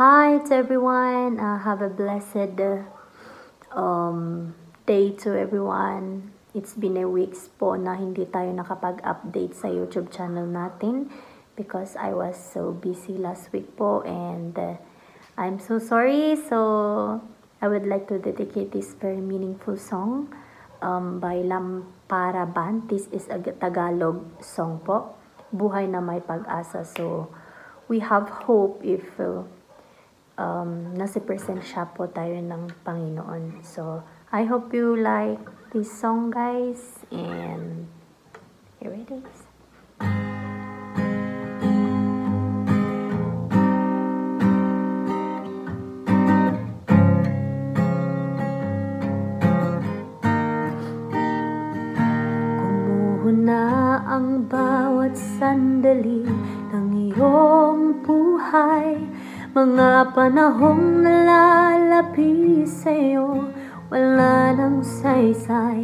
Hi to everyone. Have a blessed day to everyone. It's been a weeks po na hindi tayo nakapag-update sa YouTube channel natin because I was so busy last week po, and I'm so sorry. So I would like to dedicate this very meaningful song by Lampara Band. This is a Tagalog song po. Buhay na may pag-asa. So we have hope if nasa presensya po tayo ng Panginoon. So I hope you like this song, guys, and here it is. Kumuhuna ang bawat sandali ng iyong buhay, mga panahong nalalapi sa'yo, wala nang saysay,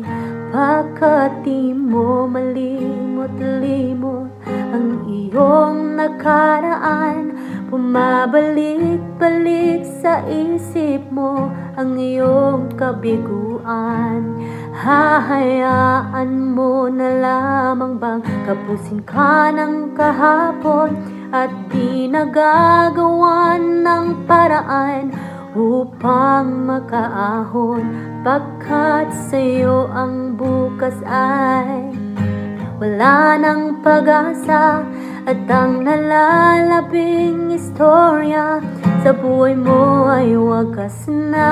pagkat di mo malimot-limot ang iyong nakaraan. Pumabalik-balik sa isip mo ang iyong kabiguan. Hahayaan mo na lamang bang kapusin ka ng kahapon at di nagagawan ng paraan upang makaahon, pagkat sa'yo ang bukas ay wala nang pag-asa, at ang nalalabing istorya sa buhay mo ay wagas na.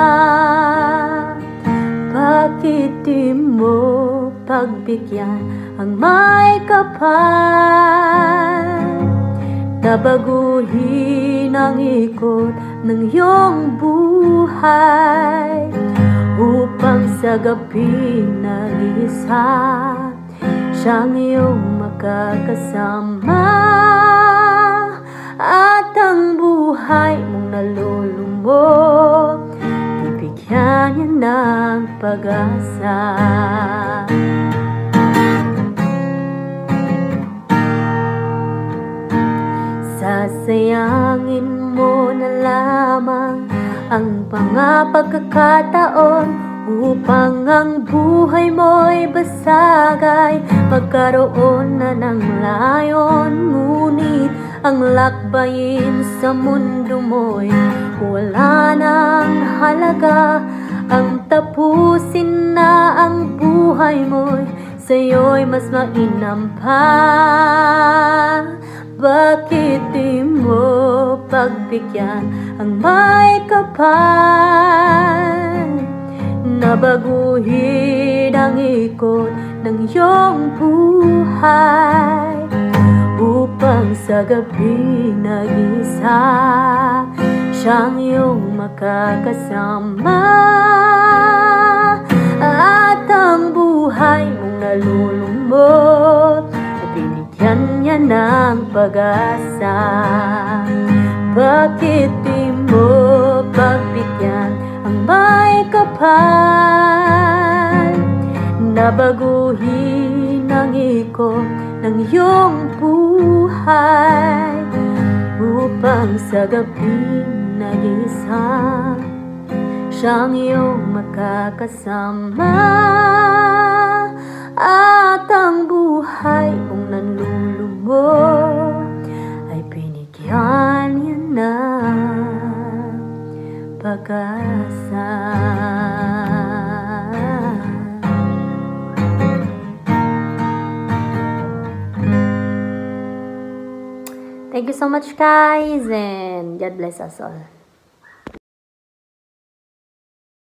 Bakit di mo pagbigyan ang may kapal na baguhin ang ikot ng iyong buhay, upang sa gabing nag-iisa siyang iyong makakasama, at ang buhay mong nalulumot bibigyan niya ng pag-asa. Sasayangin mo na lamang ang mga pagkakataon upang ang buhay mo'y basagay, magkaroon na ng layon. Ngunit ang lakbayin sa mundo mo'y wala nang halaga, ang tapusin na ang buhay mo'y sa'yo'y mas mainam pa. Bakit di mo pagbigyan ang may kapal na baguhin ang ikot ng iyong buhay, upang sa gabing nag-isa siyang iyong makakasama, at ang buhay mong nalulumot binigyan niya ng pag-asa. Bakit di mo pagbigyan ang may kapal na baguhin ang ikot ng iyong buhay, upang sa gabing nag-isa siyang iyong makakasama, at ang buhay mong nanlulumot ay binigyan niya ng pag-asa. Thank you so much, guys, and God bless us all.